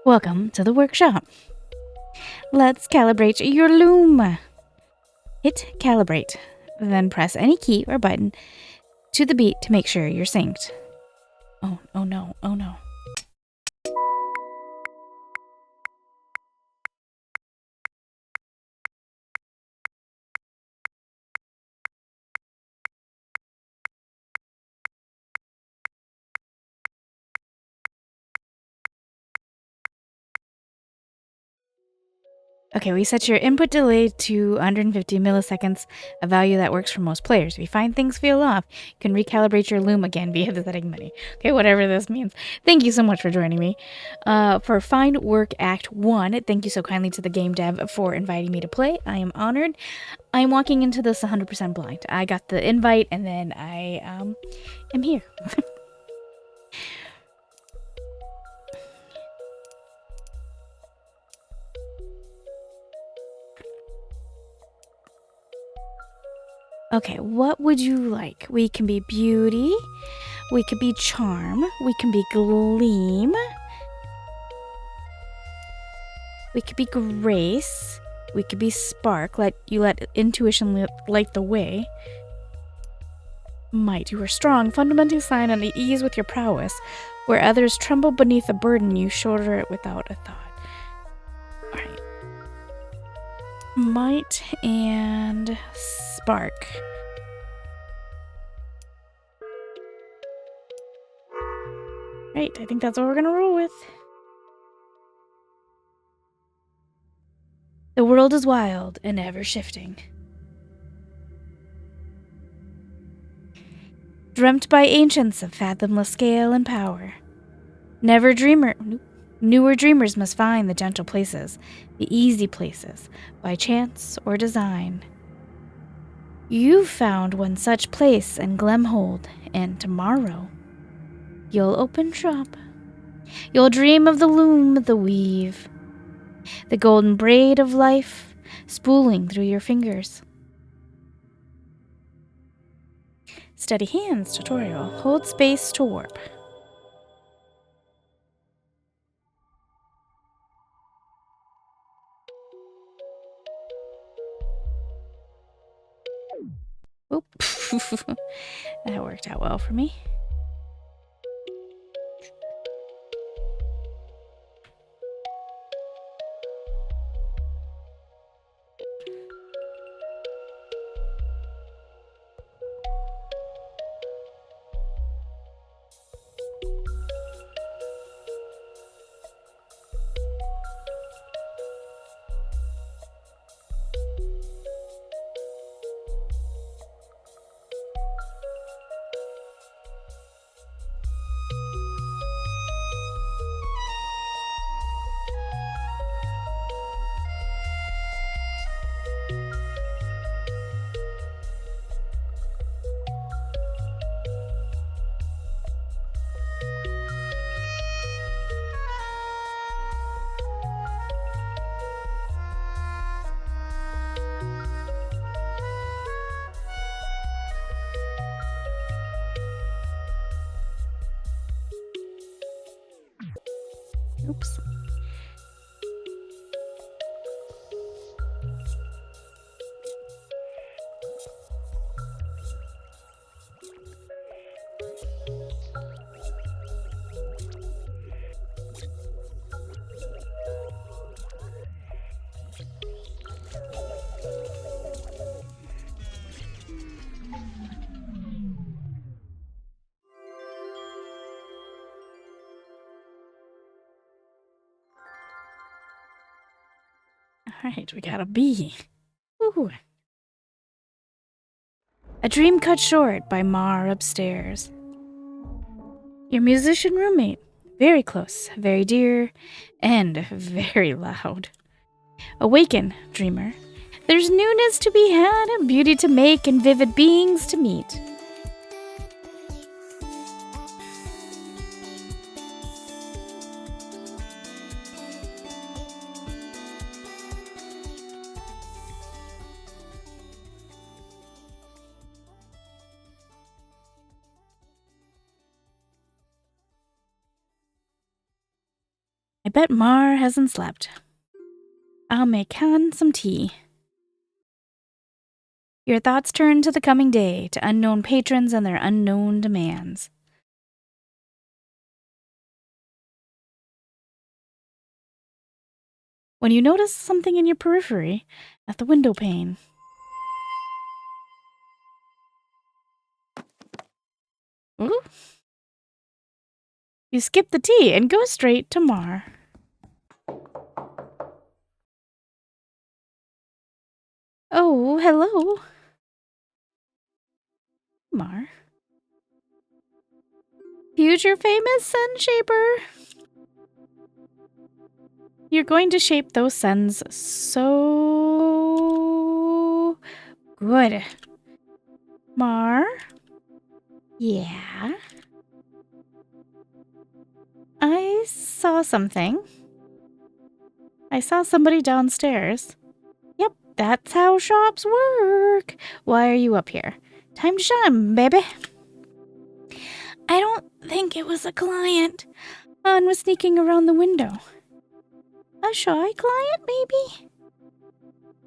Welcome to the workshop. Let's calibrate your loom. Hit calibrate, then press any key or button to the beat to make sure you're synced. Oh no. Okay, we set your input delay to 150 milliseconds, a value that works for most players. If you find things feel off, you can recalibrate your loom again via the setting menu. Okay, whatever this means. Thank you so much for joining me. For Find Work Act 1, thank you so kindly to the game dev for inviting me to play. I am honored. I'm walking into this 100% blind. I got the invite and then I am here. Okay, what would you like? We can be beauty, we could be charm, we can be gleam, we could be grace, we could be spark, let intuition light the way. Might, you are strong, fundamentally sign on the ease with your prowess. Where others tremble beneath a burden, you shoulder it without a thought. Alright. Might and spark. Right, I think that's what we're gonna roll with. The world is wild and ever shifting. Dreamt by ancients of fathomless scale and power. Newer dreamers must find the gentle places, the easy places, by chance or design. You've found one such place in Gleamhold, and tomorrow you'll open shop. You'll dream of the loom, the weave, the golden braid of life spooling through your fingers. Steady hands tutorial. Hold space to warp. Oop. That worked out well for me. Oops. Alright, we got a bee. Ooh. A Dream Cut Short by Mar Upstairs. Your musician roommate. Very close, very dear, and very loud. Awaken, dreamer. There's newness to be had, beauty to make, and vivid beings to meet. I bet Mar hasn't slept. I'll make Han some tea. Your thoughts turn to the coming day, to unknown patrons and their unknown demands. When you notice something in your periphery, at the window pane. Ooh. You skip the tea and go straight to Mar. Oh, hello. Mar. Future famous sun shaper. You're going to shape those suns so good. Mar? Yeah? I saw something. I saw somebody downstairs. Yep, that's how shops work. Why are you up here? Time to shine, baby. I don't think it was a client. Han was sneaking around the window. A shy client, maybe?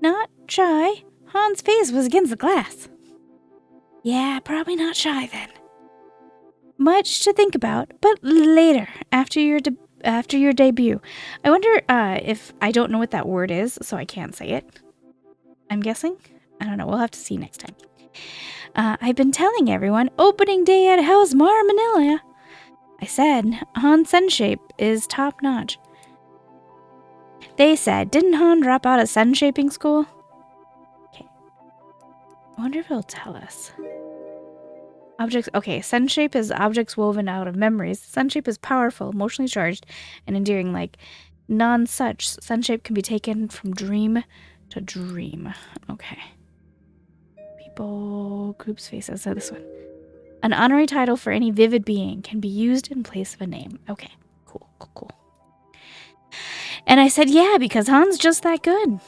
Not shy. Han's face was against the glass. Yeah, probably not shy then. Much to think about, but later, after your debut. I wonder if I don't know what that word is, so I can't say it. I'm guessing? I don't know. We'll have to see next time. I've been telling everyone, opening day at House Mar Manila. I said, Han's sun shape is top notch. They said, didn't Han drop out of sun shaping school? Okay. I wonder if he'll tell us. Objects. Okay, sun shape is objects woven out of memories. Sun shape is powerful, emotionally charged, and endearing. Like non-such, sun shape can be taken from dream to dream. Okay. People, groups, faces. So this one. An honorary title for any vivid being can be used in place of a name. Okay, cool. And I said, yeah, because Han's just that good.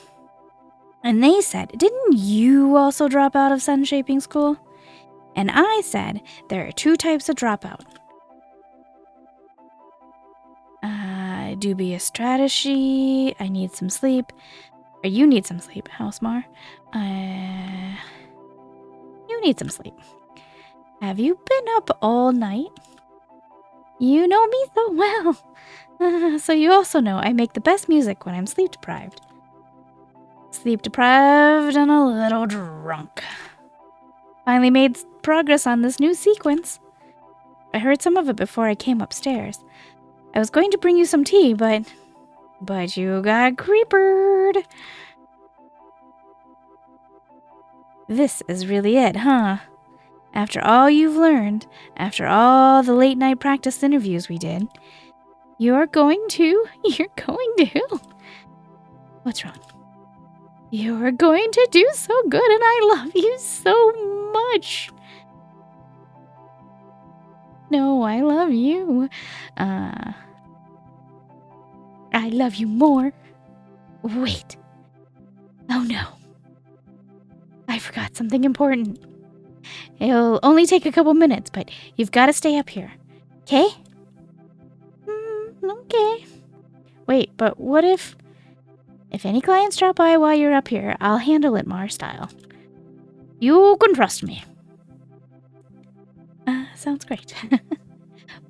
And they said, didn't you also drop out of sun shaping school? And I said, there are 2 types of dropout. Dubious strategy. I need some sleep. Or you need some sleep, Housemar. You need some sleep. Have you been up all night? You know me so well. So you also know I make the best music when I'm sleep deprived. Sleep deprived and a little drunk. Finally made progress on this new sequence. I heard some of it before I came upstairs. I was going to bring you some tea, but you got creepered. This is really it, huh? After all you've learned, after all the late night practice interviews we did, you're going to. What's wrong? You're going to do so good, and I love you so much. No, I love you. I love you more. Wait. Oh no. I forgot something important. It'll only take a couple minutes, but you've got to stay up here. Okay? Okay. Wait, but what if any clients drop by while you're up here, I'll handle it Mar style. You can trust me. Sounds great.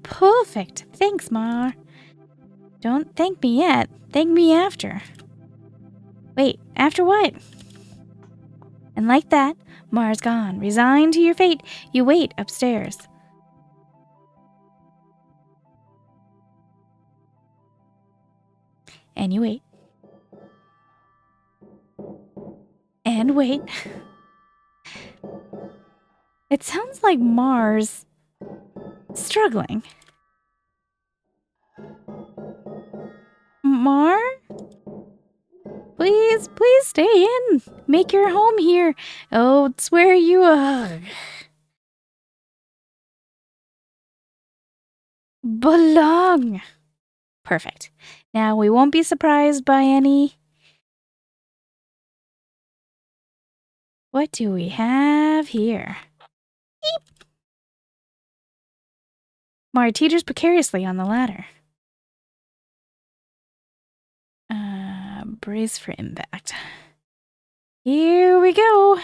Perfect. Thanks, Mar. Don't thank me yet. Thank me after. Wait, after what? And like that, Mar's gone. Resigned to your fate, you wait upstairs. And you wait. And wait. It sounds like Mar's struggling. Mar? Please stay in. Make your home here. Oh, it's where you belong. Perfect. Now we won't be surprised by any. What do we have here? Beep. Mar teeters precariously on the ladder. brace for impact. Here we go.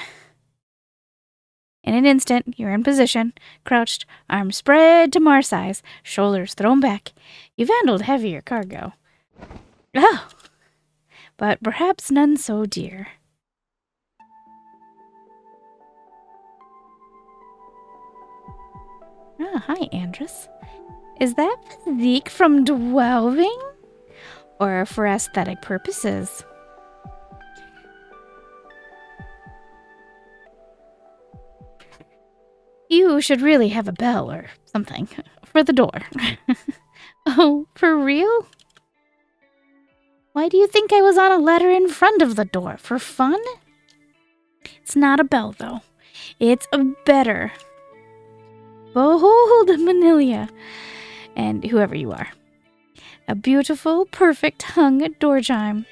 In an instant, you're in position, crouched, arms spread to Mars size, shoulders thrown back. You've handled heavier cargo. Oh! But perhaps none so dear. Ah, hi, Andrus. Is that physique from delving? Or for aesthetic purposes? You should really have a bell or something for the door. Oh, for real? Why do you think I was on a ladder in front of the door? For fun? It's not a bell, though. It's a better. Behold, Manilia, and whoever you are. A beautiful, perfect hung door chime.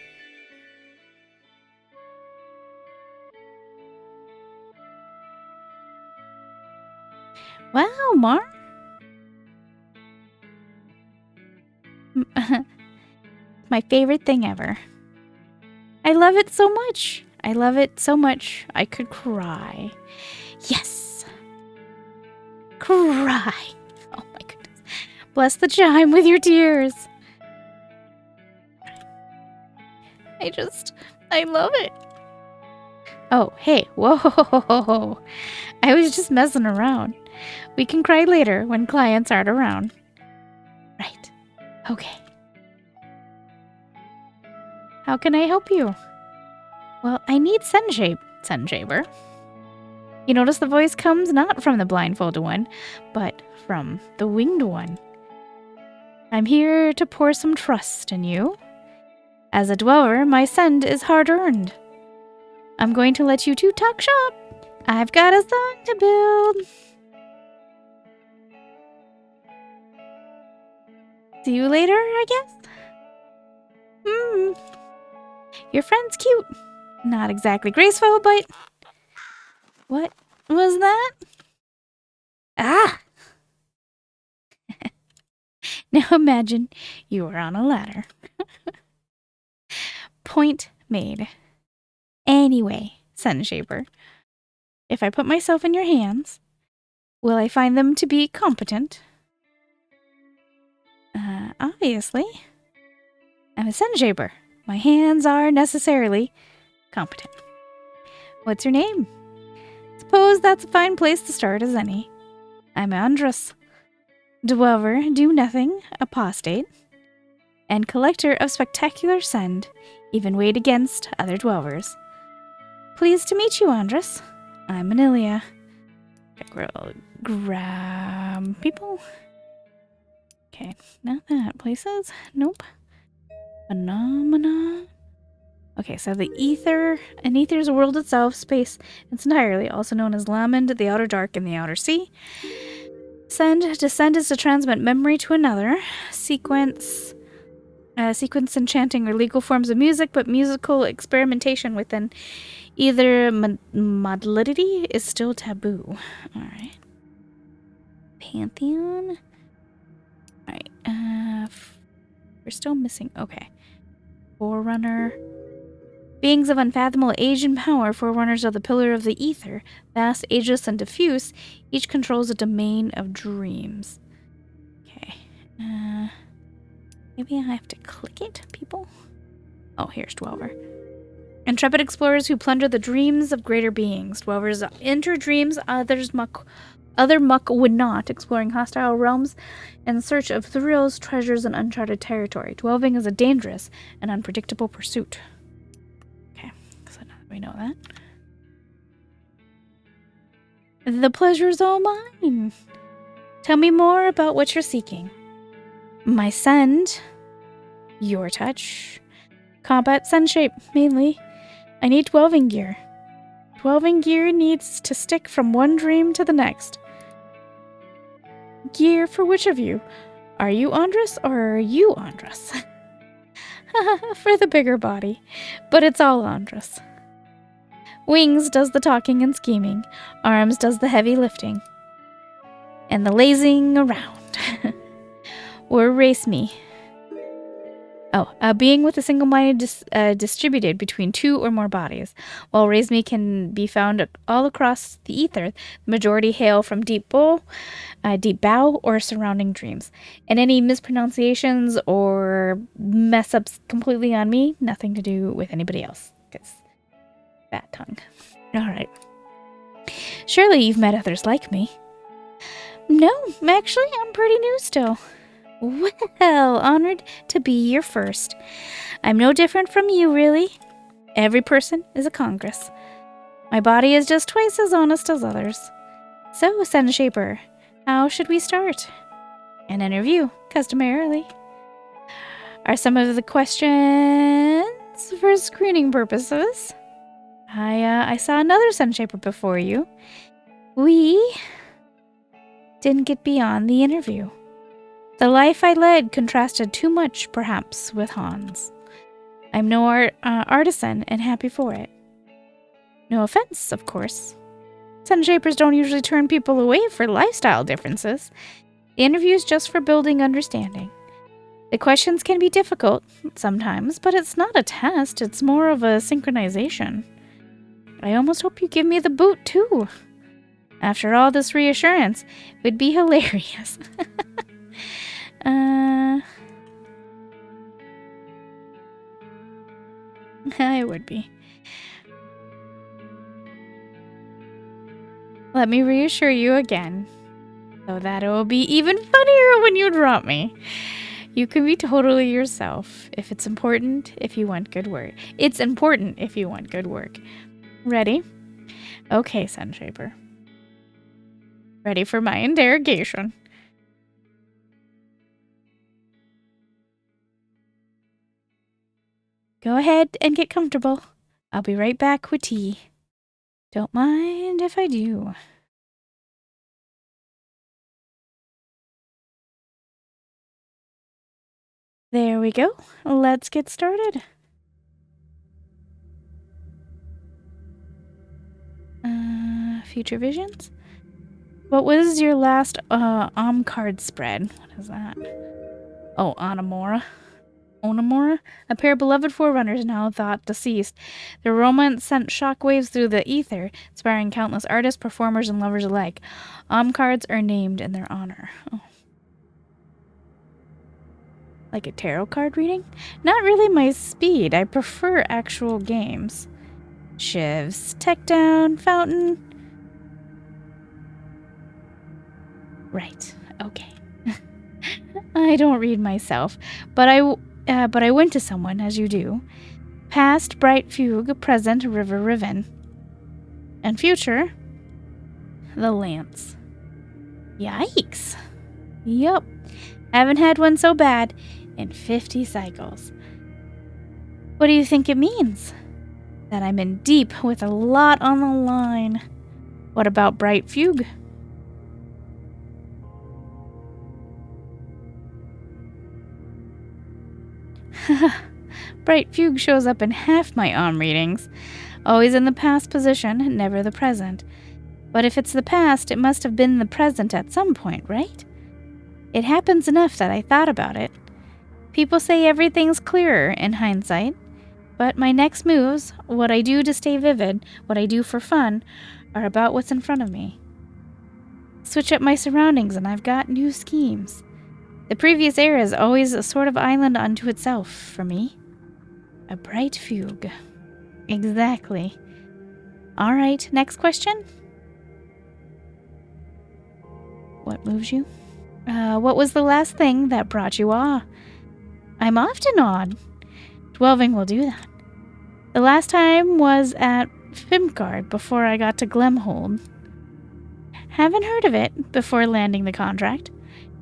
Wow, Mar. My favorite thing ever. I love it so much. I love it so much I could cry. Yes. Cry. Oh my goodness. Bless the chime with your tears. I love it. Oh, hey, whoa. I was just messing around. We can cry later when clients aren't around. Right. Okay. How can I help you? Well, I need Sunshaper. You notice the voice comes not from the blindfolded one, but from the winged one. I'm here to pour some trust in you. As a dweller, my send is hard-earned. I'm going to let you two talk shop. I've got a song to build. See you later, I guess? Your friend's cute. Not exactly graceful, but... What was that? Ah! Now imagine you are on a ladder. Point made. Anyway, Sunshaper, if I put myself in your hands, will I find them to be competent? Obviously. I'm a Sunshaper. My hands are necessarily competent. What's your name? Suppose that's a fine place to start as any. I'm Andrus, dweller, do nothing, apostate, and collector of spectacular send, even weighed against other dwellers. Pleased to meet you, Andrus. I'm Manilia. Grab people. Okay, not that. Places? Nope. Phenomena. Okay, so the ether. An ether is a world itself, space entirely, also known as Lamond, the outer dark, and the outer sea. Descend is to transmit memory to another. Sequence enchanting or legal forms of music, but musical experimentation within either modality is still taboo. Alright. Pantheon? Alright, we're still missing, okay. Forerunner. Beings of unfathomable age and power, forerunners of the pillar of the ether, vast, ageless, and diffuse, each controls a domain of dreams. Okay. Maybe I have to click it, people? Oh, here's Dweller. Intrepid explorers who plunder the dreams of greater beings. Dwellers enter dreams other muck would not, exploring hostile realms in search of thrills, treasures, and uncharted territory. Dwelling is a dangerous and unpredictable pursuit. Okay, so now that we know that. The pleasure's all mine. Tell me more about what you're seeking. My send, your touch, combat sun shape, mainly. I need dwelling gear. Dwelling gear needs to stick from one dream to the next. Gear for which of you? Are you Andrus or are you Andrus? For the bigger body, but it's all Andrus. Wings does the talking and scheming, arms does the heavy lifting, and the lazing around. Or race me. Being with a single-minded distributed between two or more bodies. While rhythmy can be found all across the ether, the majority hail from deep bow, or surrounding dreams. And any mispronunciations or mess-ups completely on me, nothing to do with anybody else. Because fat tongue. All right. Surely you've met others like me. No, actually, I'm pretty new still. Well, honored to be your first. I'm no different from you, really. Every person is a congress. My body is just twice as honest as others. So, Sun Shaper, how should we start? An interview, customarily. Are some of the questions for screening purposes? I saw another Sun Shaper before you. We didn't get beyond the interview. The life I led contrasted too much, perhaps, with Hans. I'm no artisan and happy for it. No offense, of course. Sun Shapers don't usually turn people away for lifestyle differences. The interview's just for building understanding. The questions can be difficult sometimes, but it's not a test, it's more of a synchronization. I almost hope you give me the boot, too. After all this reassurance, it would be hilarious. I would be. Let me reassure you again, so that it will be even funnier when you drop me. You can be totally yourself if it's important, if you want good work. It's important if you want good work. Ready? Okay, Sun Shaper. Ready for my interrogation. Go ahead and get comfortable. I'll be right back with tea. Don't mind if I do. There we go. Let's get started. Future visions? What was your last card spread? What is that? Oh, Onamora. A pair of beloved forerunners now thought deceased. Their romance sent shockwaves through the ether, inspiring countless artists, performers, and lovers alike. Cards are named in their honor. Oh. Like a tarot card reading? Not really my speed. I prefer actual games. Shivs, Tech Down, Fountain. Right. Okay. I don't read myself, but I went to someone, as you do. Past, bright fugue, present, river riven. And future, the lance. Yikes. Yup. Haven't had one so bad in 50 cycles. What do you think it means? That I'm in deep with a lot on the line. What about bright fugue? Bright fugue shows up in half my readings. Always in the past position, never the present. But if it's the past, it must have been the present at some point, right? It happens enough that I thought about it. People say everything's clearer in hindsight, but my next moves, what I do to stay vivid, what I do for fun, are about what's in front of me. Switch up my surroundings and I've got new schemes. The previous era is always a sort of island unto itself for me. A bright fugue. Exactly. All right, next question. What moves you? What was the last thing that brought you awe? I'm often awed. Dwelling will do that. The last time was at Fimgard before I got to Gleamhold. Haven't heard of it before landing the contract.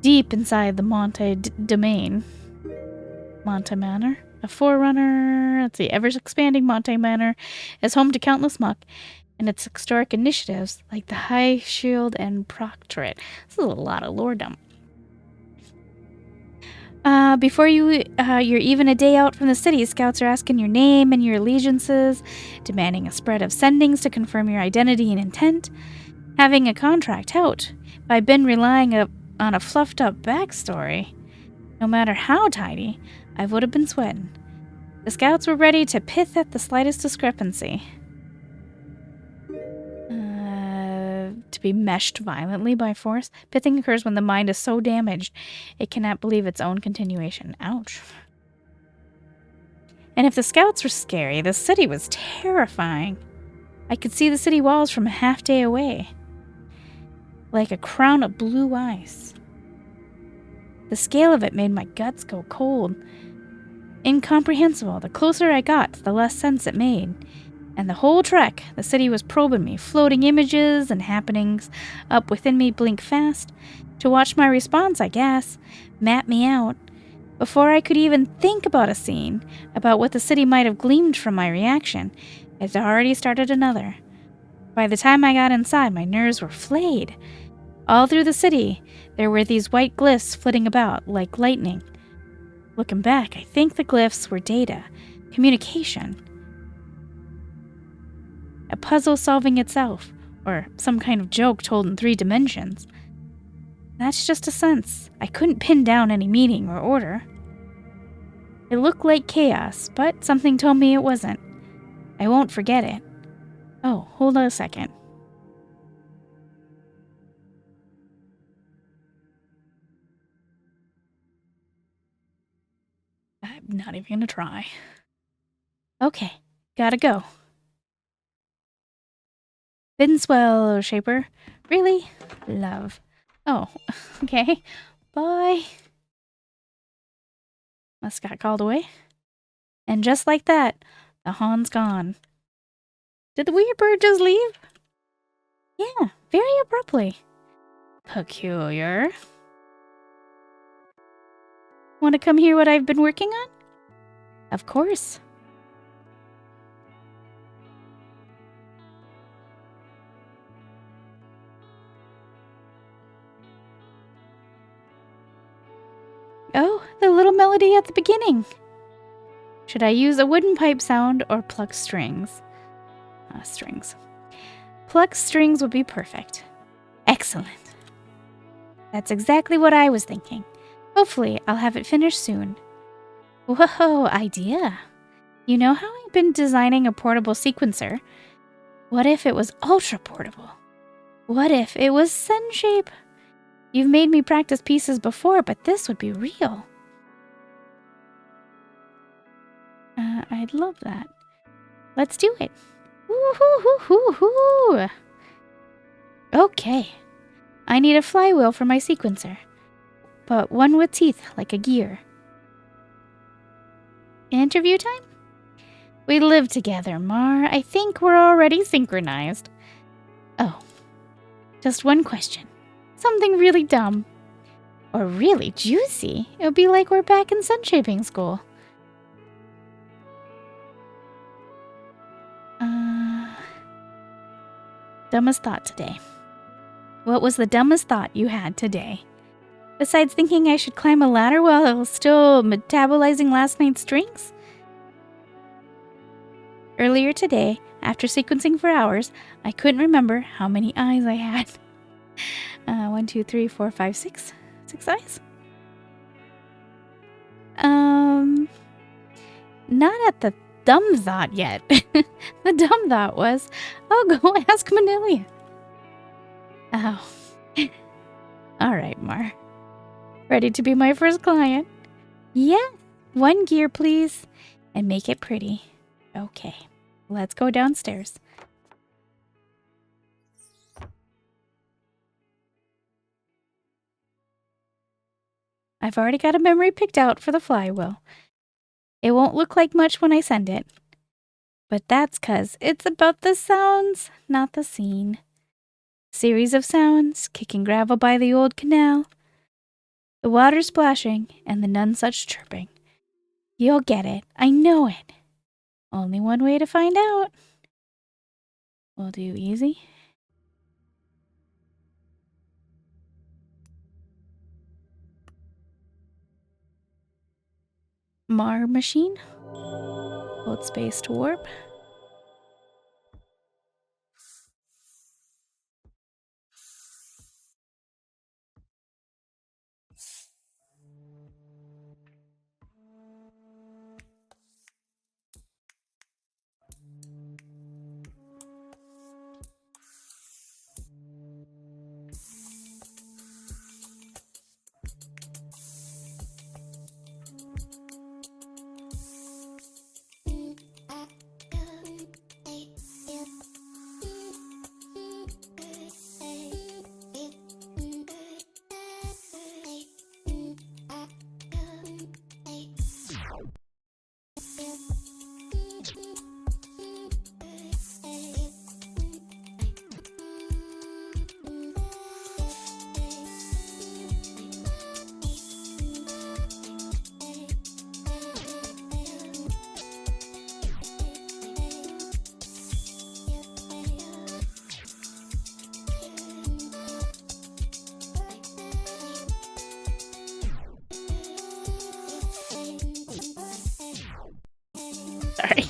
Deep inside the Monte domain. Monte Manor. A forerunner. Let's see. Ever-expanding Monte Manor is home to countless muck and its historic initiatives like the High Shield and Proctorate. This is a lot of lore dump. Before you're even a day out from the city, scouts are asking your name and your allegiances, demanding a spread of sendings to confirm your identity and intent. Having a contract out, if I've been relying on a fluffed-up backstory, no matter how tidy, I would have been sweating. The scouts were ready to pith at the slightest discrepancy. To be meshed violently by force. Pithing occurs when the mind is so damaged it cannot believe its own continuation. Ouch. And if the scouts were scary, the city was terrifying. I could see the city walls from a half day away, like a crown of blue ice. The scale of it made my guts go cold. Incomprehensible. The closer I got, the less sense it made. And the whole trek, the city was probing me, floating images and happenings up within me blink fast, to watch my response, I guess, map me out. Before I could even think about a scene, about what the city might have gleamed from my reaction, it had already started another. By the time I got inside, my nerves were flayed. All through the city, there were these white glyphs flitting about, like lightning. Looking back, I think the glyphs were data, communication. A puzzle solving itself, or some kind of joke told in 3 dimensions. That's just a sense. I couldn't pin down any meaning or order. It looked like chaos, but something told me it wasn't. I won't forget it. Oh, hold on a second. I'm not even gonna try. Okay, gotta go. Been swell, Shaper. Really? Love. Oh, okay. Bye. Must got called away. And just like that, the Han's gone. Did the weird bird just leave? Yeah, very abruptly. Peculiar. Want to come hear what I've been working on? Of course. Oh, the little melody at the beginning. Should I use a wooden pipe sound or pluck strings? Strings. Pluck strings would be perfect. Excellent. That's exactly what I was thinking. Hopefully, I'll have it finished soon. Whoa, idea. You know how I've been designing a portable sequencer? What if it was ultra portable? What if it was sun shape? You've made me practice pieces before, but this would be real. I'd love that. Let's do it. Woo-hoo-hoo-hoo-hoo! Okay. I need a flywheel for my sequencer, but one with teeth like a gear. Interview time? We live together, Mar. I think we're already synchronized. Oh, just one question. Something really dumb. Or really juicy. It would be like we're back in sun shaping school. Dumbest thought today. What was the dumbest thought you had today? Besides thinking I should climb a ladder while I was still metabolizing last night's drinks? Earlier today, after sequencing for hours, I couldn't remember how many eyes I had. 1, 2, 3, 4, 5, 6. 6 eyes? Not at the dumb thought yet. The dumb thought was, I'll go ask Manilia. Oh. All right, Mar. Ready to be my first client? Yeah. 1 gear, please. And make it pretty. Okay. Let's go downstairs. I've already got a memory picked out for the flywheel. It won't look like much when I send it. But that's 'cause it's about the sounds, not the scene. Series of sounds, kicking gravel by the old canal. The water splashing and the none-such chirping. You'll get it. I know it. Only one way to find out. We'll do easy. Mar machine. Hold space to warp. Sorry.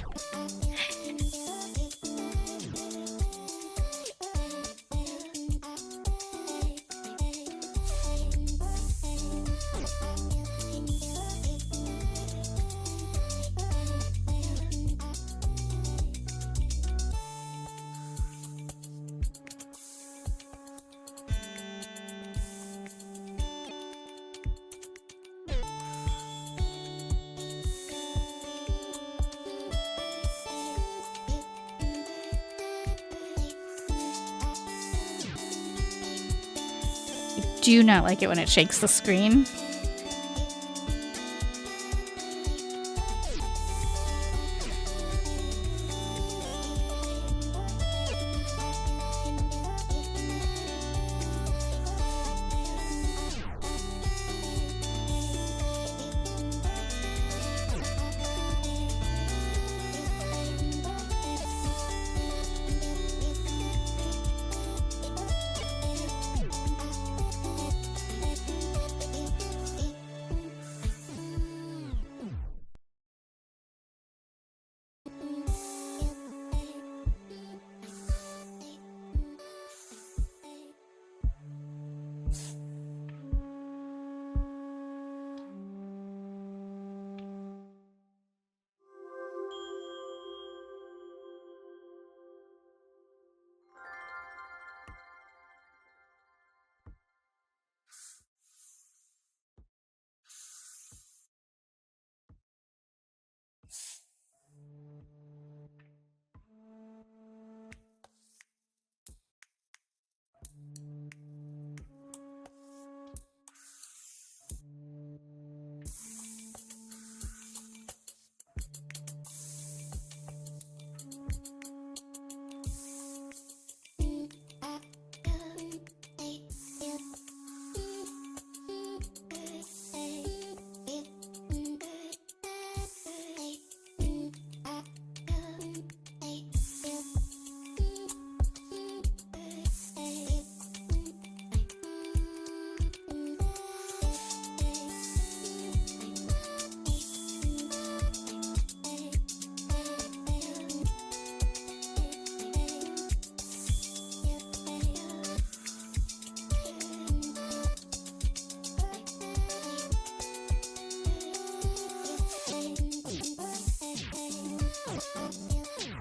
Do not like it when it shakes the screen.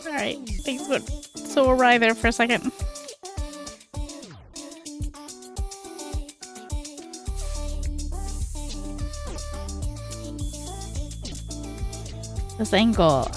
Alright, things went so awry there for a second. This angle.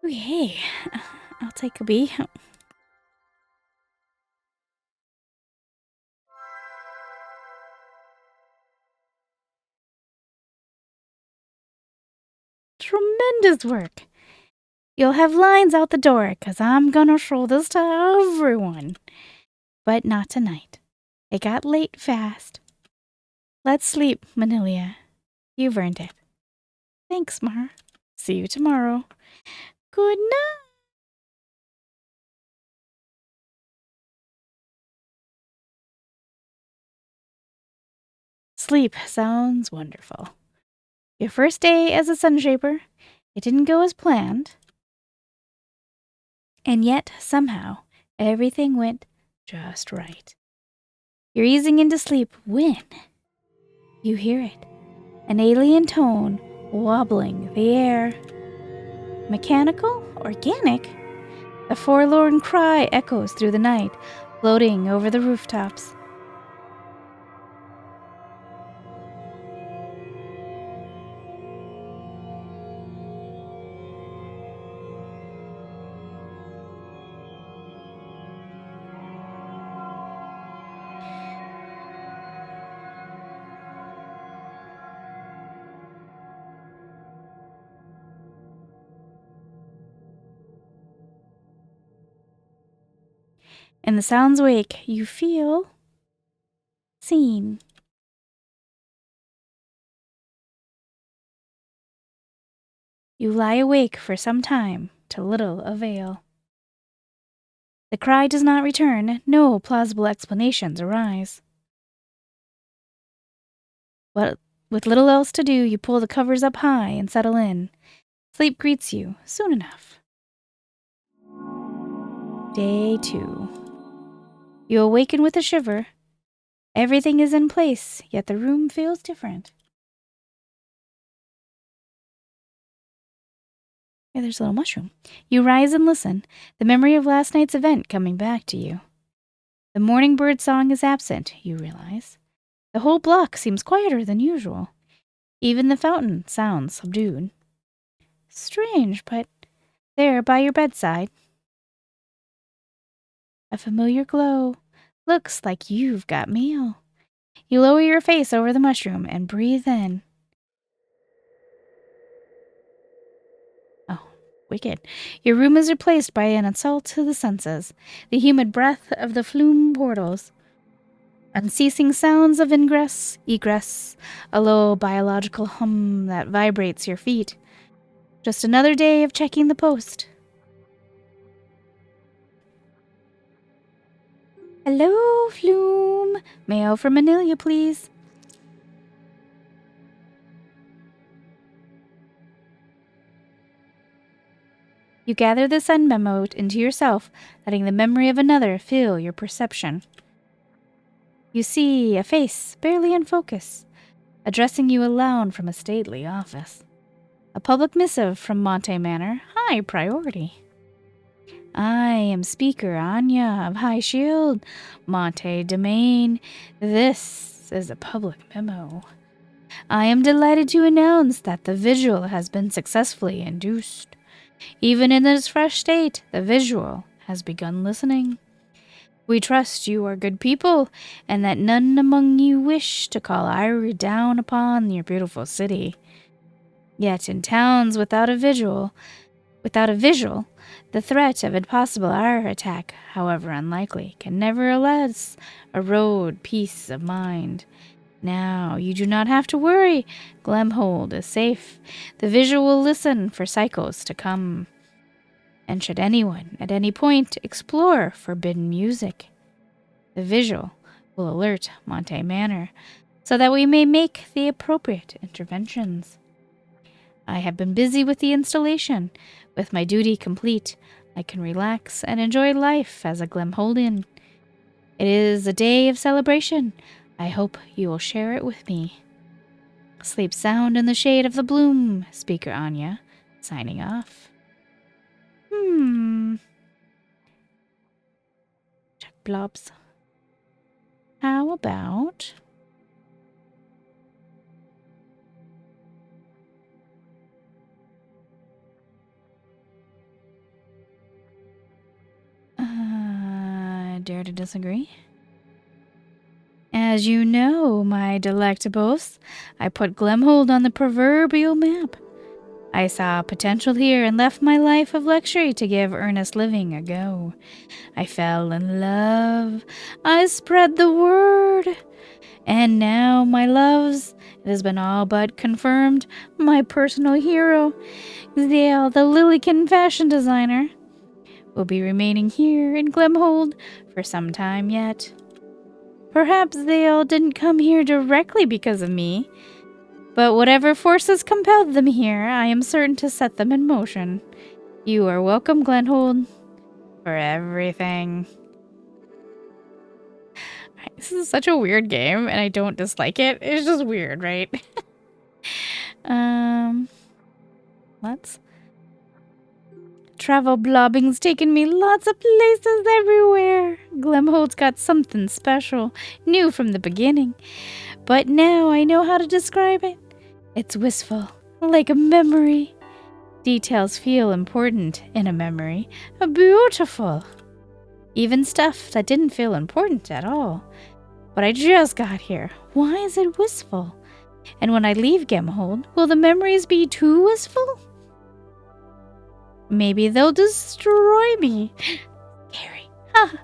Okay, I'll take a bee. Tremendous work. You'll have lines out the door, 'cause I'm gonna show this to everyone. But not tonight. It got late fast. Let's sleep, Manilia. You've earned it. Thanks, Mar. See you tomorrow. Good night. Sleep sounds wonderful. Your first day as a sunshaper, it didn't go as planned. And yet, somehow, everything went just right. You're easing into sleep when you hear it. An alien tone wobbling the air. Mechanical? Organic? A forlorn cry echoes through the night, floating over the rooftops. In the sound's wake, you feel seen. You lie awake for some time, to little avail. The cry does not return, no plausible explanations arise. But with little else to do, you pull the covers up high and settle in. Sleep greets you soon enough. Day 2. You awaken with a shiver. Everything is in place, yet the room feels different. Yeah, there's a little mushroom. You rise and listen, the memory of last night's event coming back to you. The morning bird song is absent, you realize. The whole block seems quieter than usual. Even the fountain sounds subdued. Strange, but there by your bedside, a familiar glow. Looks like you've got mail. You lower your face over the mushroom and breathe in. Oh, wicked. Your room is replaced by an assault to the senses, the humid breath of the flume portals. Unceasing sounds of ingress, egress, a low biological hum that vibrates your feet. Just another day of checking the post. Hello, Flume. Mail from Manilia, please. You gather the sun memo into yourself, letting the memory of another fill your perception. You see a face barely in focus, addressing you aloud from a stately office. A public missive from Monte Manor, high priority. I am Speaker Anya of High Shield, Monte Domain. This is a public memo. I am delighted to announce that the visual has been successfully induced. Even in its fresh state, the visual has begun listening. We trust you are good people, and that none among you wish to call ire down upon your beautiful city. Yet in towns without a visual, the threat of a possible ire attack, however unlikely, can nevertheless erode peace of mind. Now, you do not have to worry. Gleamhold is safe. The visual will listen for cycles to come. And should anyone, at any point, explore forbidden music, the visual will alert Monte Manor, so that we may make the appropriate interventions. I have been busy with the installation. With my duty complete, I can relax and enjoy life as a Gleamholdian. It is a day of celebration. I hope you will share it with me. Sleep sound in the shade of the bloom, Speaker Anya, signing off. Check blobs. How about... dare to disagree? As you know, my delectables, I put Gleamhold on the proverbial map. I saw potential here and left my life of luxury to give earnest living a go. I fell in love. I spread the word. And now, my loves, it has been all but confirmed, my personal hero, Xale, the Lillican fashion designer, will be remaining here in Gleamhold for some time yet. Perhaps they all didn't come here directly because of me. But whatever forces compelled them here, I am certain to set them in motion. You are welcome, Gleamhold, for everything. This is such a weird game, and I don't dislike it. It's just weird, right? Let's... Travel blobbing's taken me lots of places everywhere. Gleamhold's got something special, new from the beginning. But now I know how to describe it. It's wistful, like a memory. Details feel important in a memory. Beautiful. Even stuff that didn't feel important at all. But I just got here. Why is it wistful? And when I leave Gleamhold, will the memories be too wistful? Maybe they'll destroy me. Scary. Huh.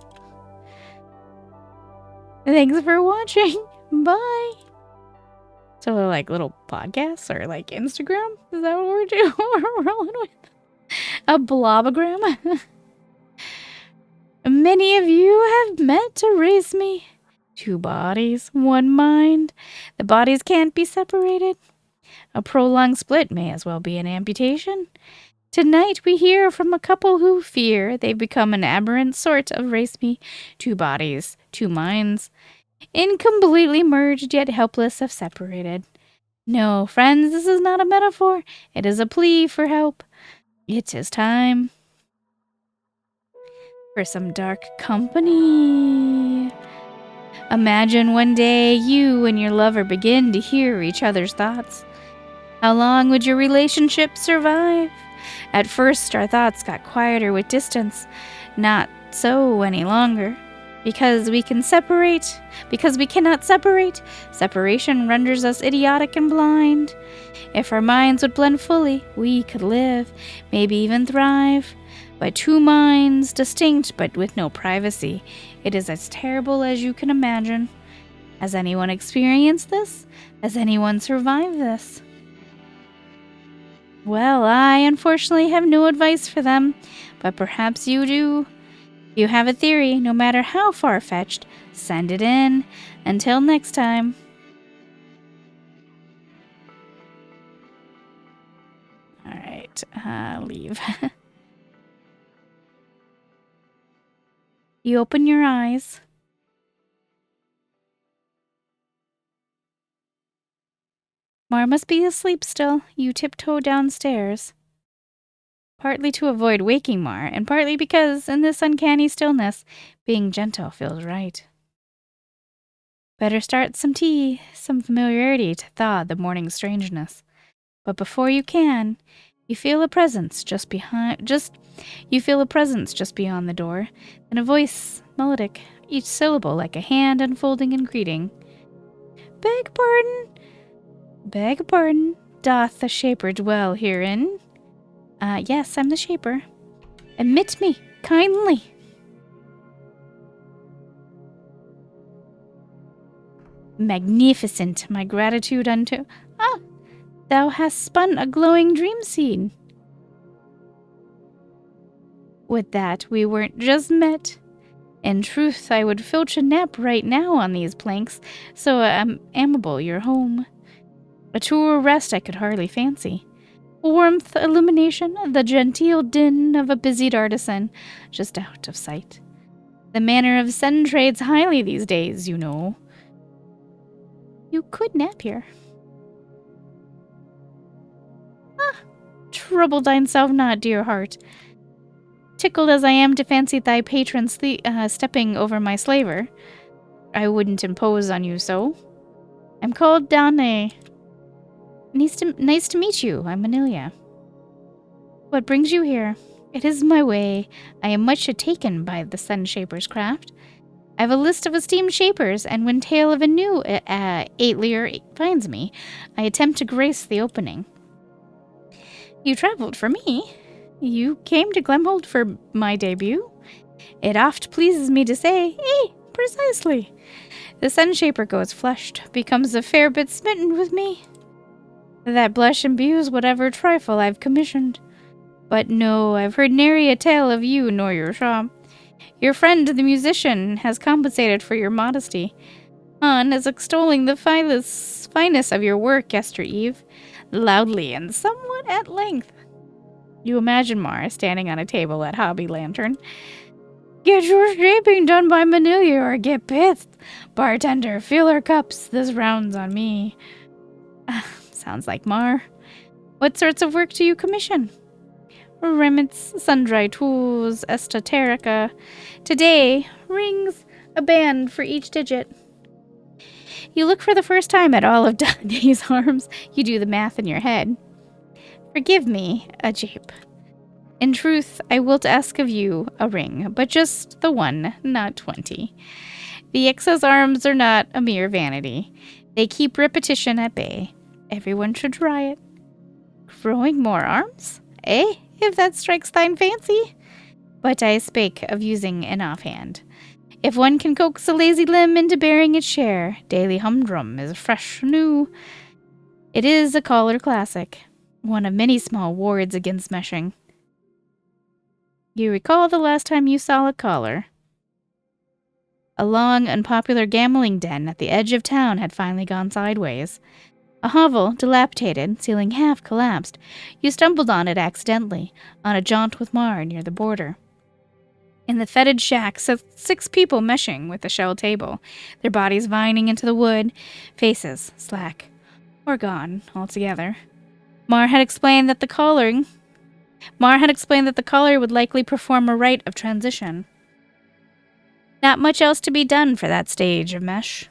Thanks for watching. Bye. So like little podcasts or like Instagram? Is that what we're doing? We're rolling with? A blobogram? Many of you have met to race me. 2 bodies, 1 mind. The bodies can't be separated. A prolonged split may as well be an amputation. Tonight we hear from a couple who fear they've become an aberrant sort of race me. 2 bodies, 2 minds. Incompletely merged yet helpless if separated. No, friends, this is not a metaphor. It is a plea for help. It is time for some dark company. Imagine one day you and your lover begin to hear each other's thoughts. How long would your relationship survive? At first, our thoughts got quieter with distance. Not so any longer. Because we cannot separate. Separation renders us idiotic and blind. If our minds would blend fully, we could live, maybe even thrive. But 2 minds, distinct but with no privacy. It is as terrible as you can imagine. Has anyone experienced this? Has anyone survived this? Well, I unfortunately have no advice for them, but perhaps you do. If you have a theory, no matter how far-fetched, send it in. Until next time. Alright, leave. You open your eyes. Mar must be asleep still. You tiptoe downstairs. Partly to avoid waking Mar, and partly because, in this uncanny stillness, being gentle feels right. Better start some tea, some familiarity to thaw the morning strangeness. But before you can, you feel a presence just beyond the door, and a voice, melodic, each syllable like a hand unfolding in greeting. Beg pardon, doth the shaper dwell herein? Yes, I'm the shaper. Admit me, kindly. Magnificent, my gratitude unto... Ah, thou hast spun a glowing dream seed. With that, we weren't just met. In truth, I would filch a nap right now on these planks, so amiable your home. A truer rest I could hardly fancy. Warmth, illumination, the genteel din of a busied artisan, just out of sight. The manner of sun trades highly these days, you know. You could nap here. Ah, trouble thyself not, dear heart. Tickled as I am to fancy thy patron stepping over my slaver. I wouldn't impose on you so. I'm called Danae. Nice to meet you. I'm Amelia. What brings you here? It is my way. I am much taken by the sun shaper's craft. I have a list of esteemed shapers, and when tale of a new atelier finds me, I attempt to grace the opening. You traveled for me? You came to Gleamhold for my debut? It oft pleases me to say, precisely. The sun shaper goes flushed, becomes a fair bit smitten with me. That blush imbues whatever trifle I've commissioned. But no, I've heard nary a tale of you nor your shop. Your friend, the musician, has compensated for your modesty. On is extolling the fineness of your work, Esther Eve, loudly and somewhat at length. You imagine Mar standing on a table at Hobby Lantern. Get your shaping done by Manila or get pissed. Bartender, fill our cups. This round's on me. Sounds like Mar. What sorts of work do you commission? Remits, sundry tools, esoterica. Today, rings, a band for each digit. You look for the first time at all of Dante's arms. You do the math in your head. Forgive me, a jape. In truth, I wilt ask of you a ring, but just the one, not 20. The excess arms are not a mere vanity. They keep repetition at bay. Everyone should try it. Growing more arms? Eh, if that strikes thine fancy? But I spake of using an offhand. If one can coax a lazy limb into bearing its share, daily humdrum is fresh new. It is a collar classic, one of many small wards against meshing. You recall the last time you saw a collar? A long, unpopular gambling den at the edge of town had finally gone sideways. A hovel, dilapidated, ceiling half collapsed. You stumbled on it accidentally, on a jaunt with Mar near the border. In the fetid shack sat 6 people meshing with a shell table, their bodies vining into the wood, faces slack, or gone altogether. Mar had explained that the collar would likely perform a rite of transition. Not much else to be done for that stage of mesh.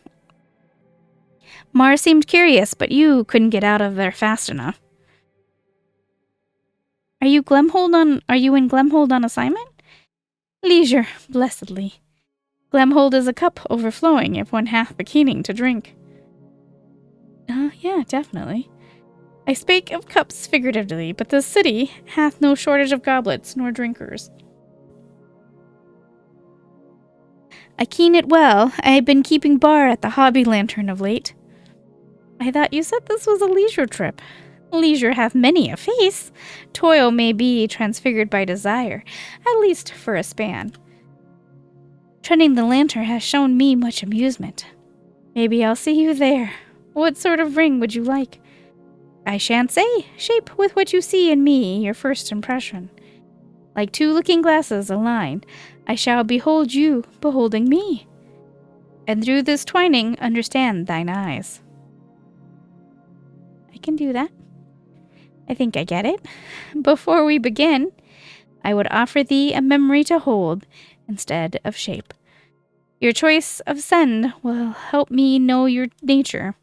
Mar seemed curious, but you couldn't get out of there fast enough. Are you in Gleamhold on assignment? Leisure, blessedly. Gleamhold is a cup overflowing if one hath the keening to drink. Yeah, definitely. I spake of cups figuratively, but the city hath no shortage of goblets nor drinkers. I keen it well. I have been keeping bar at the Hobby Lantern of late. I thought you said this was a leisure trip. Leisure hath many a face. Toil may be transfigured by desire, at least for a span. Treading the lantern has shown me much amusement. Maybe I'll see you there. What sort of ring would you like? I shan't say. Shape with what you see in me your first impression. Like 2 looking glasses aligned, I shall behold you beholding me. And through this twining understand thine eyes. I can do that. I think I get it. Before we begin, I would offer thee a memory to hold instead of shape. Your choice of send will help me know your nature,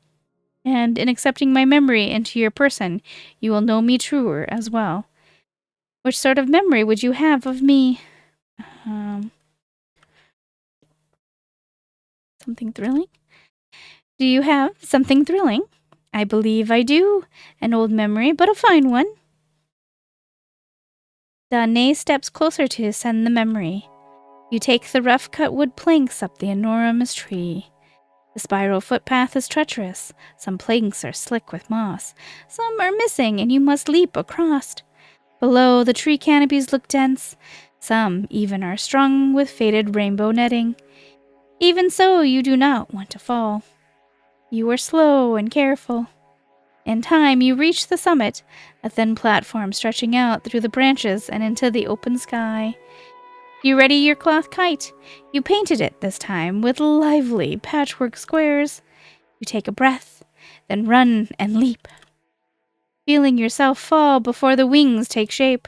and in accepting my memory into your person, you will know me truer as well. Which sort of memory would you have of me? Something thrilling? Do you have something thrilling? I believe I do. An old memory, but a fine one. Danae steps closer to send the memory. You take the rough-cut wood planks up the enormous tree. The spiral footpath is treacherous. Some planks are slick with moss. Some are missing, and you must leap across. Below, the tree canopies look dense. Some even are strung with faded rainbow netting. Even so, you do not want to fall. You are slow and careful. In time, you reach the summit, a thin platform stretching out through the branches and into the open sky. You ready your cloth kite. You painted it this time with lively patchwork squares. You take a breath, then run and leap, feeling yourself fall before the wings take shape.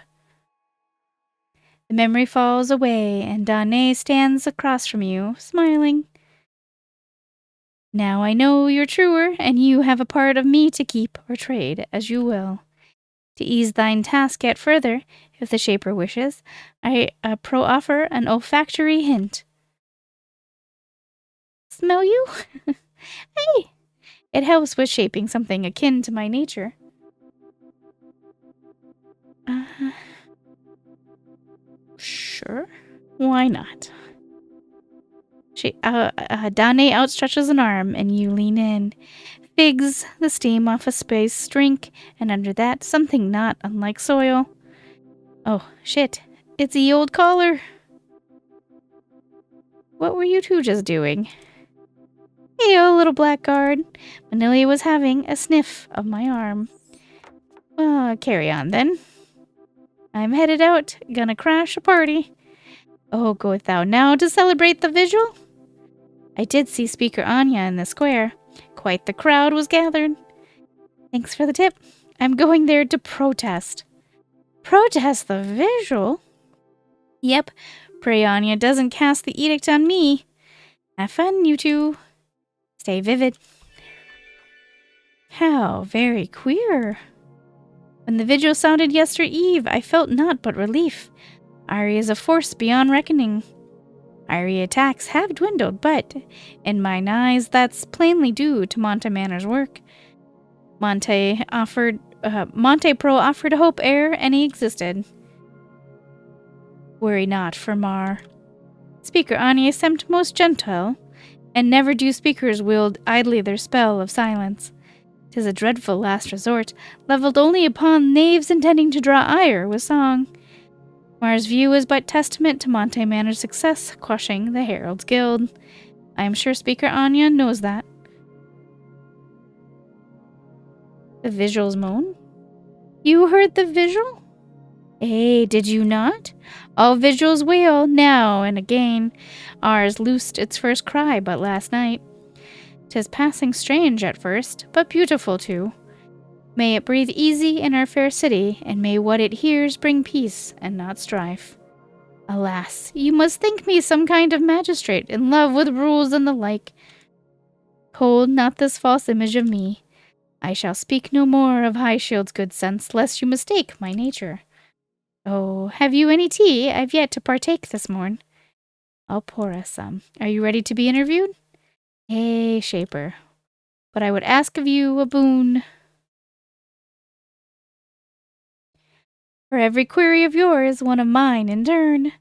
The memory falls away, and Danae stands across from you, smiling. Now I know you're truer, and you have a part of me to keep or trade, as you will. To ease thine task yet further, if the shaper wishes, I proffer an olfactory hint. Smell you? Hey! It helps with shaping something akin to my nature. Sure. Why not? Danae outstretches an arm, and you lean in. Figs, the steam off a space drink, and under that, something not unlike soil. Oh, shit. It's the old collar. What were you two just doing? Heyo, little blackguard. Manilia was having a sniff of my arm. Carry on then. I'm headed out, gonna crash a party. Oh, goeth thou now to celebrate the vigil? I did see Speaker Anya in the square. Quite the crowd was gathered. Thanks for the tip. I'm going there to protest. Protest the vigil? Yep. Pray Anya doesn't cast the edict on me. Have fun, you two. Stay vivid. How very queer. When the vigil sounded yester eve, I felt naught but relief. Ari is a force beyond reckoning. Ari attacks have dwindled, but in mine eyes, that's plainly due to Monte Manor's work. Monte Pro offered hope ere any existed. Worry not for Mar. Speaker Anya seemed most gentle, and never do speakers wield idly their spell of silence. 'Tis a dreadful last resort, levelled only upon knaves intending to draw ire with song. Mar's view is but testament to Monte Manor's success, quashing the Herald's Guild. I am sure Speaker Anya knows that. The vigil's moan? You heard the vigil? Did you not? All vigils wail now and again. Ours loosed its first cry but last night. 'Tis passing strange at first, but beautiful too. May it breathe easy in our fair city, and may what it hears bring peace and not strife. Alas, you must think me some kind of magistrate, in love with rules and the like. Hold not this false image of me. I shall speak no more of High Shield's good sense, lest you mistake my nature. Oh, have you any tea? I've yet to partake this morn. I'll pour us some. Are you ready to be interviewed? Shaper. But I would ask of you a boon. For every query of yours, one of mine in turn.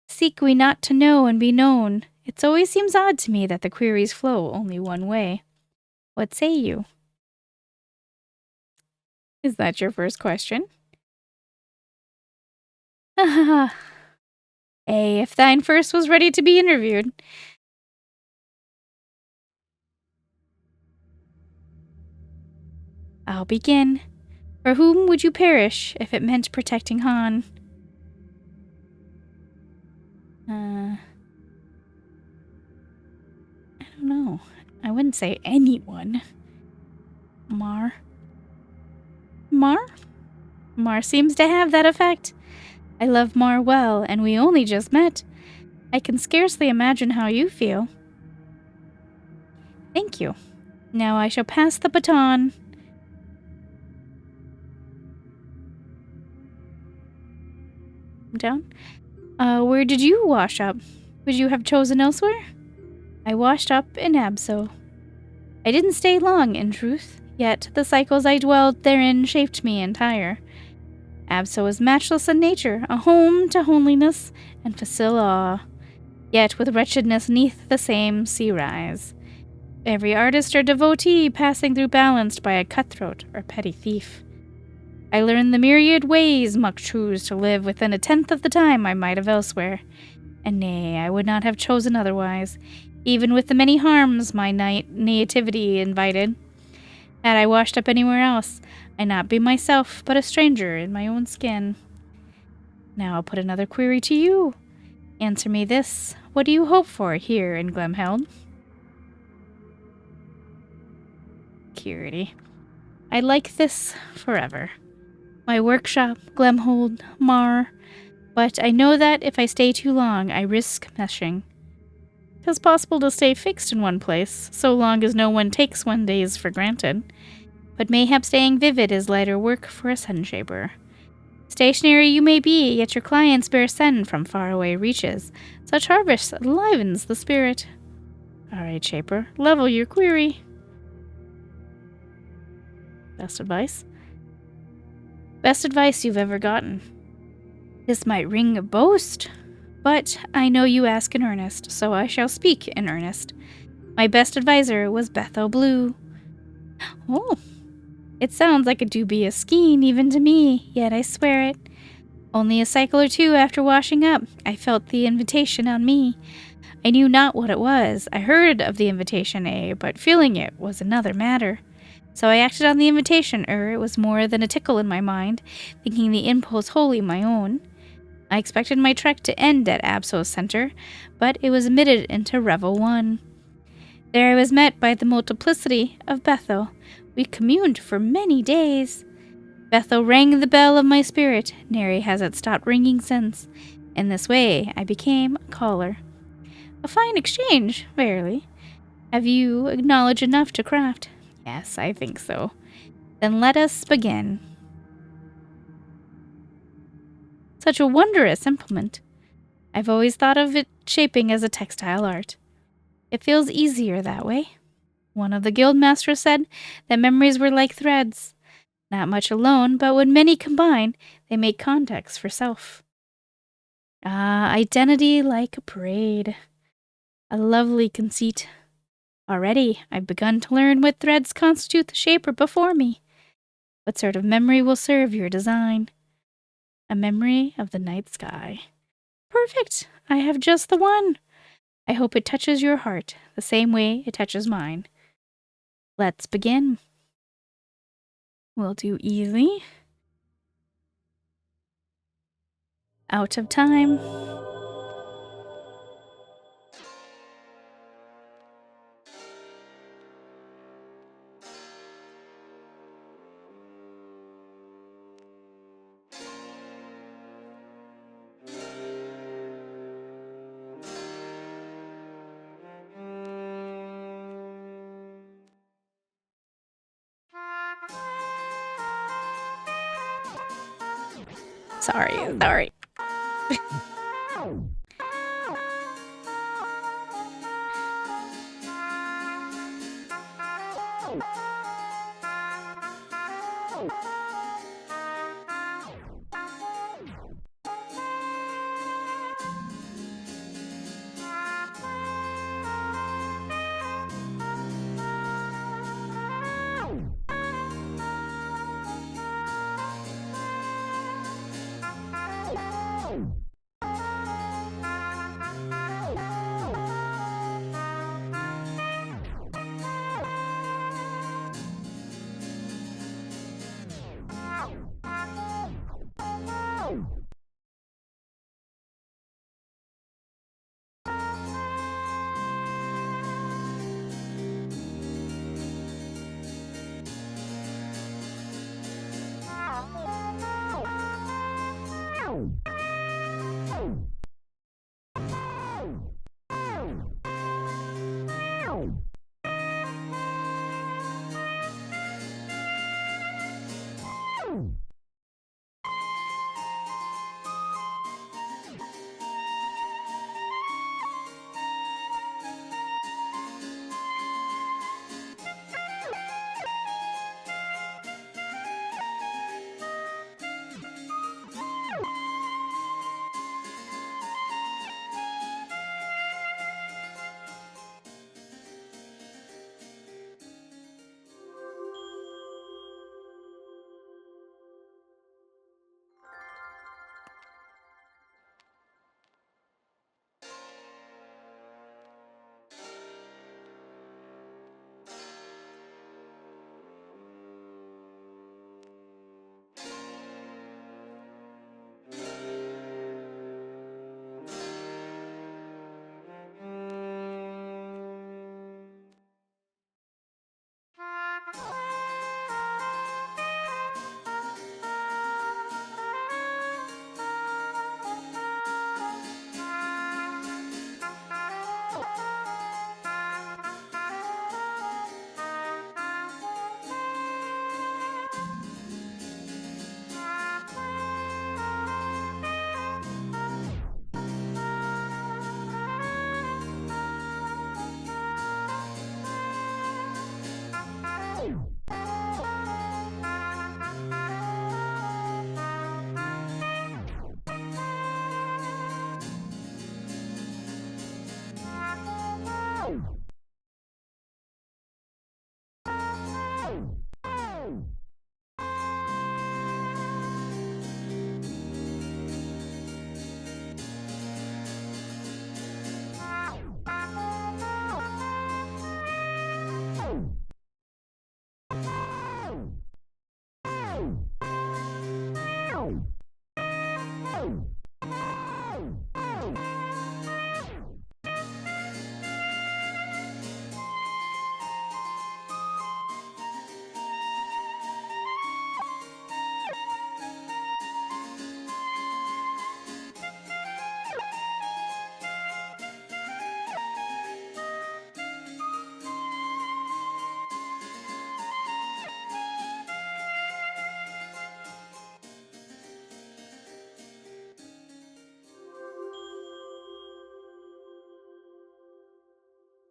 Seek we not to know and be known. It always seems odd to me that the queries flow only one way. What say you? Is that your first question? Ha ha ha. If thine first was ready to be interviewed. I'll begin. For whom would you perish if it meant protecting Han? I don't know. I wouldn't say anyone. Mar? Mar seems to have that effect. I love Mar well, and we only just met. I can scarcely imagine how you feel. Thank you. Now I shall pass the baton. Down. Where did you wash up? Would you have chosen elsewhere? I washed up in Abso. I didn't stay long, in truth, yet the cycles I dwelled therein shaped me entire. Abso is matchless in nature, a home to homeliness and facile awe, yet with wretchedness neath the same sea rise. Every artist or devotee passing through balanced by a cutthroat or petty thief. I learned the myriad ways Muck choose to live within a tenth of the time I might have elsewhere, and nay, I would not have chosen otherwise, even with the many harms my nativity invited. Had I washed up anywhere else, I'd not be myself, but a stranger in my own skin. Now I'll put another query to you. Answer me this. What do you hope for here in Gleamhold? Security. I like this forever. My workshop, Gleamhold, Mar, but I know that if I stay too long, I risk meshing. 'Tis possible to stay fixed in one place, so long as no one takes one day's for granted, but mayhap staying vivid is lighter work for a sun-shaper. Stationary you may be, yet your clients bear send from faraway reaches. Such harvest enlivens the spirit. All right, shaper, level your query. Best advice? Best advice you've ever gotten. This might ring a boast, but I know you ask in earnest, so I shall speak in earnest. My best advisor was Betho Blue. Oh, it sounds like a dubious skein even to me, yet I swear it. Only a cycle or two after washing up, I felt the invitation on me. I knew not what it was. I heard of the invitation, but feeling it was another matter. So I acted on the invitation, it was more than a tickle in my mind, thinking the impulse wholly my own. I expected my trek to end at Abso's center, but it was admitted into Revel 1. There I was met by the multiplicity of Bethel. We communed for many days. Bethel rang the bell of my spirit, nary has it stopped ringing since. In this way I became a caller. A fine exchange, verily. Have you knowledge enough to craft? Yes, I think so. Then let us begin. Such a wondrous implement. I've always thought of it shaping as a textile art. It feels easier that way. One of the guild masters said that memories were like threads. Not much alone, but when many combine, they make context for self. Ah, identity like a parade. A lovely conceit. Already, I've begun to learn what threads constitute the shaper before me. What sort of memory will serve your design? A memory of the night sky. Perfect! I have just the one. I hope it touches your heart the same way it touches mine. Let's begin. We'll do easy. Out of time. Sorry.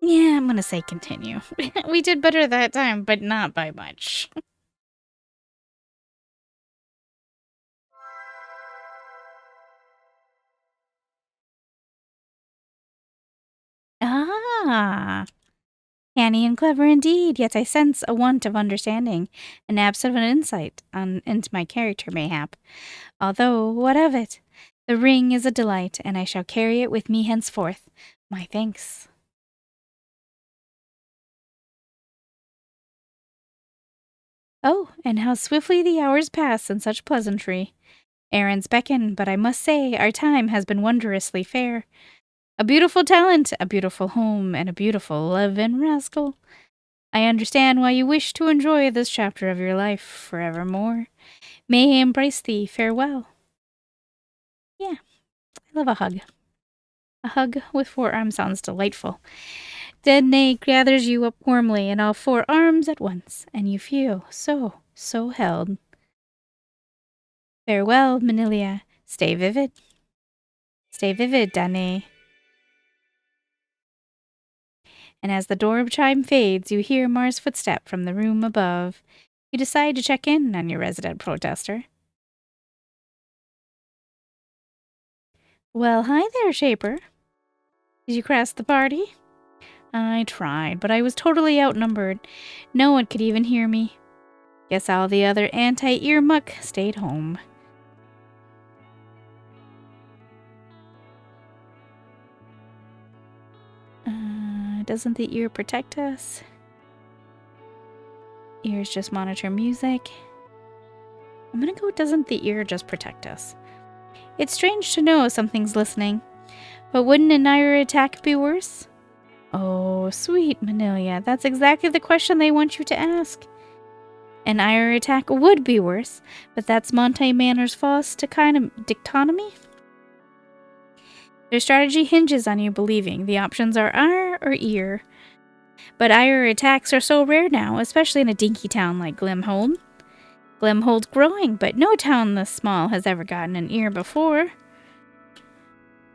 Yeah, I'm gonna say continue. We did better that time, but not by much. Ah, canny and clever indeed, yet I sense a want of understanding, an absence of an insight into my character, mayhap. Although, what of it? The ring is a delight, and I shall carry it with me henceforth. My thanks. Oh, and how swiftly the hours pass in such pleasantry. Errands beckon, but I must say our time has been wondrously fair. A beautiful talent, a beautiful home, and a beautiful love and rascal. I understand why you wish to enjoy this chapter of your life forevermore. May he embrace thee. Farewell. Yeah, I love a hug. A hug with 4 arms sounds delightful. Danae gathers you up warmly in all 4 arms at once, and you feel so held. Farewell, Manilia. Stay vivid. Stay vivid, Danae. And as the door chime fades, you hear Mars' footstep from the room above. You decide to check in on your resident protester. Well, hi there, Shaper. Did you cross the party? I tried, but I was totally outnumbered. No one could even hear me. Guess all the other anti-ear muck stayed home. Doesn't the ear protect us? Ears just monitor music. I'm gonna go, doesn't the ear just protect us? It's strange to know something's listening, but wouldn't an ear attack be worse? Oh, sweet Manilia, that's exactly the question they want you to ask. An ear attack would be worse, but that's Monte Manor's false dichotomy. Their strategy hinges on you believing the options are ire or ear. But ire attacks are so rare now, especially in a dinky town like Gleamhold. Gleamhold's growing, but no town this small has ever gotten an ear before.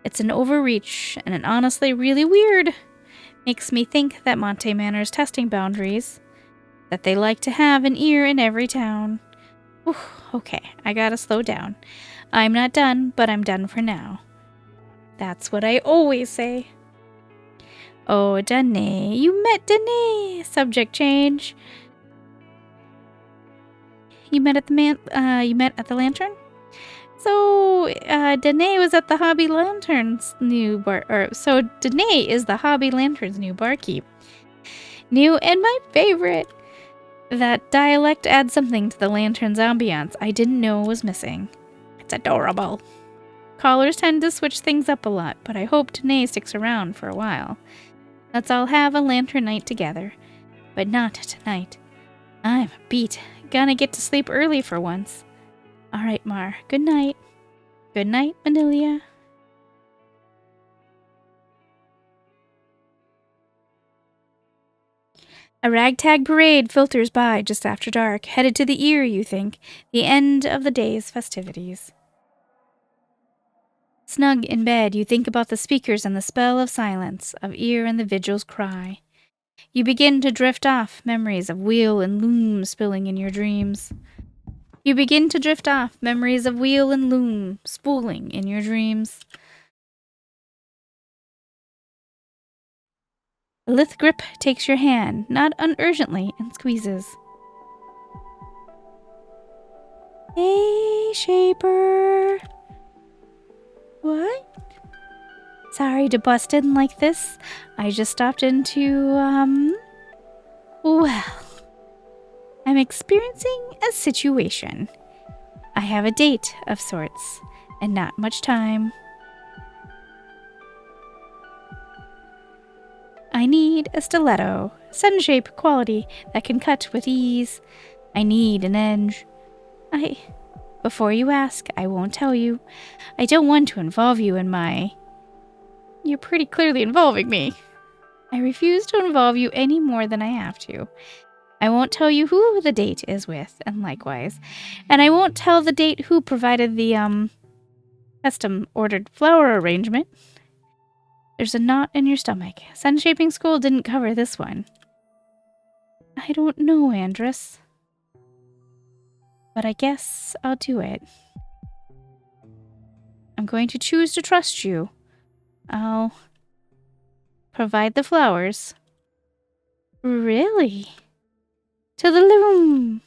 It's an overreach, and it honestly really weird. Makes me think that Monte Manor's testing boundaries, that they like to have an ear in every town. Whew, okay, I gotta slow down. I'm not done, but I'm done for now. That's what I always say. Oh, Danae, you met Danae. Subject change. You met at the lantern? So, Danae was at the Hobby Lantern's new so Danae is the Hobby Lantern's new barkeep. New and my favorite. That dialect adds something to the lantern's ambiance I didn't know was missing. It's adorable. Callers tend to switch things up a lot, but I hope Danae sticks around for a while. Let's all have a lantern night together. But not tonight. I'm beat. Gonna get to sleep early for once. Alright, Mar. Good night. Good night, Manilia. A ragtag parade filters by just after dark, headed to the ear, you think, the end of the day's festivities. Snug in bed, you think about the speakers and the spell of silence, of ear and the vigil's cry. You begin to drift off, memories of wheel and loom spilling in your dreams. You begin to drift off, memories of wheel and loom spooling in your dreams. A lithe grip takes your hand, not unurgently, and squeezes. Hey, Shaper. What? Sorry to bust in like this. I just stopped into, well, I'm experiencing a situation. I have a date of sorts. and not much time. I need a stiletto, sun shape quality that can cut with ease. I need an edge. Before you ask, I won't tell you. I don't want to involve you in my... You're pretty clearly involving me. I refuse to involve you any more than I have to. I won't tell you who the date is with, and likewise. And I won't tell the date who provided the, custom-ordered flower arrangement. There's a knot in your stomach. Sun shaping school didn't cover this one. I don't know, Andress. But I guess I'll do it. I'm going to choose to trust you. I'll provide the flowers. Really? To the loom.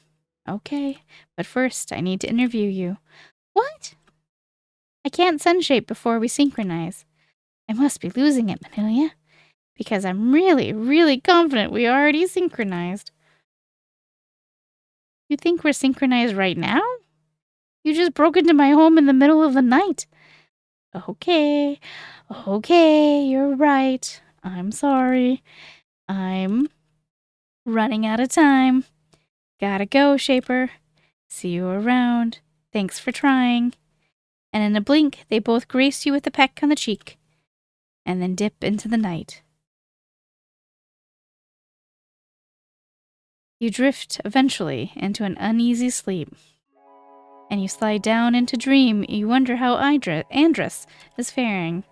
Okay, but first I need to interview you. What? I can't sun shape before we synchronize. I must be losing it, Manilia, because I'm really, really confident we already synchronized. You think we're synchronized right now? You just broke into my home in the middle of the night. Okay, you're right. I'm sorry. I'm running out of time. Gotta go, Shaper. See you around. Thanks for trying. And in a blink, they both grace you with a peck on the cheek, and then dip into the night. You drift eventually into an uneasy sleep, and you slide down into dream. You wonder how Andress is faring.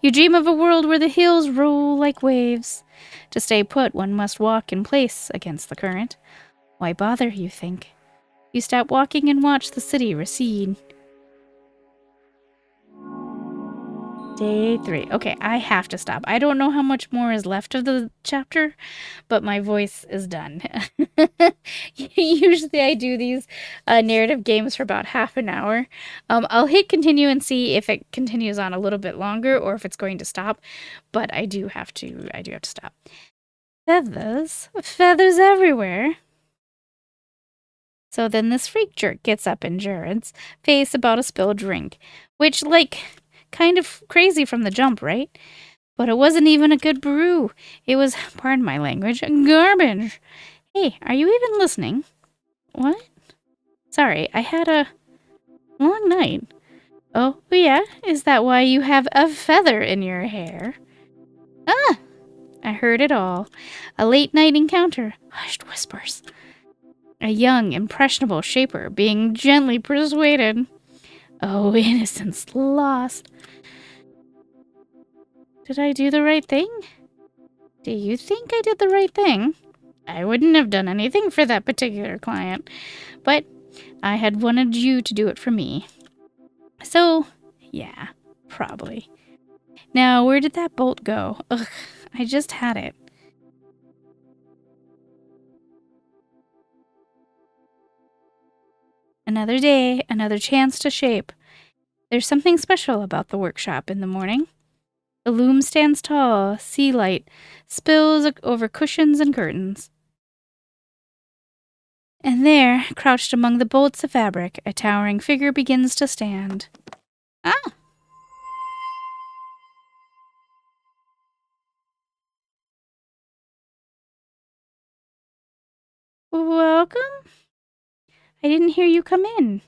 You dream of a world where the hills roll like waves. To stay put, one must walk in place against the current. Why bother, you think? You stop walking and watch the city recede. Day 3. Okay, I have to stop. I don't know how much more is left of the chapter, but my voice is done. Usually I do these narrative games for about half an hour. I'll hit continue and see if it continues on a little bit longer or if it's going to stop, but I do have to stop. Feathers everywhere. So then this freak jerk gets up in Jared's face about a spilled drink, which, kind of crazy from the jump, right? But it wasn't even a good brew. It was, pardon my language, garbage. Hey, are you even listening? What? Sorry, I had a long night. Oh, yeah? Is that why you have a feather in your hair? Ah! I heard it all. A late-night encounter. Hushed whispers. A young, impressionable Shaper being gently persuaded. Oh, innocence lost. Did I do the right thing? Do you think I did the right thing? I wouldn't have done anything for that particular client, but I had wanted you to do it for me. So, yeah, probably. Now, where did that bolt go? Ugh, I just had it. Another day, another chance to shape. There's something special about the workshop in the morning. The loom stands tall, sea light spills over cushions and curtains. And there, crouched among the bolts of fabric, a towering figure begins to stand. Ah! Welcome? I didn't hear you come in.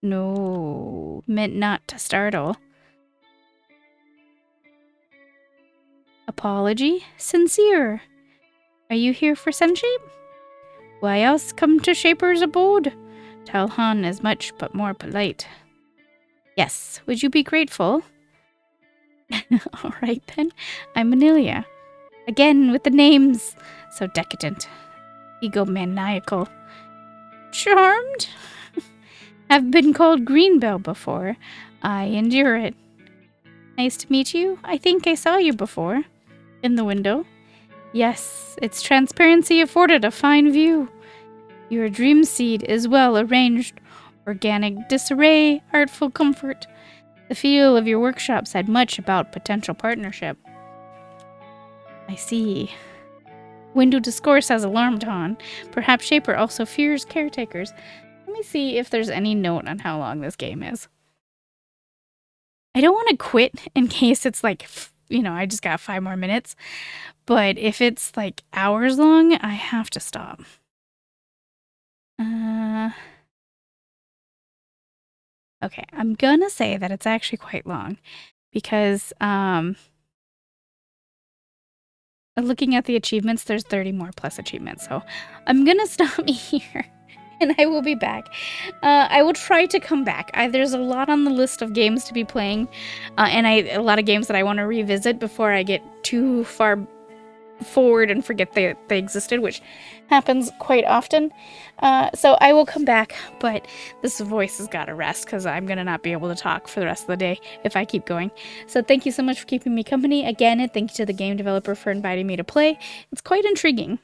No, meant not to startle. Apology? Sincere. Are you here for Sunshape? Why else come to Shaper's abode? Tell Han as much, but more polite. Yes, would you be grateful? All right, then. I'm Manilia. Again, with the names. So decadent. Egomaniacal. Charmed? Have been called Greenbell before. I endure it. Nice to meet you. I think I saw you before. In the window. Yes, its transparency afforded a fine view. Your dream seed is well arranged. Organic disarray, artful comfort. The feel of your workshop said much about potential partnership. I see. Window discourse has alarmed Han. Perhaps Shaper also fears caretakers. Let me see if there's any note on how long this game is. I don't want to quit in case it's like, I just got 5 more minutes. But if it's like hours long, I have to stop. Okay, I'm gonna say that it's actually quite long because looking at the achievements, there's 30 more plus achievements. So I'm gonna stop here. And I will be back. I will try to come back. There's a lot on the list of games to be playing, and a lot of games that I want to revisit before I get too far forward and forget they existed, which happens quite often. So I will come back, but this voice has got to rest because I'm going to not be able to talk for the rest of the day if I keep going. So thank you so much for keeping me company again, and thank you to the game developer for inviting me to play. It's quite intriguing.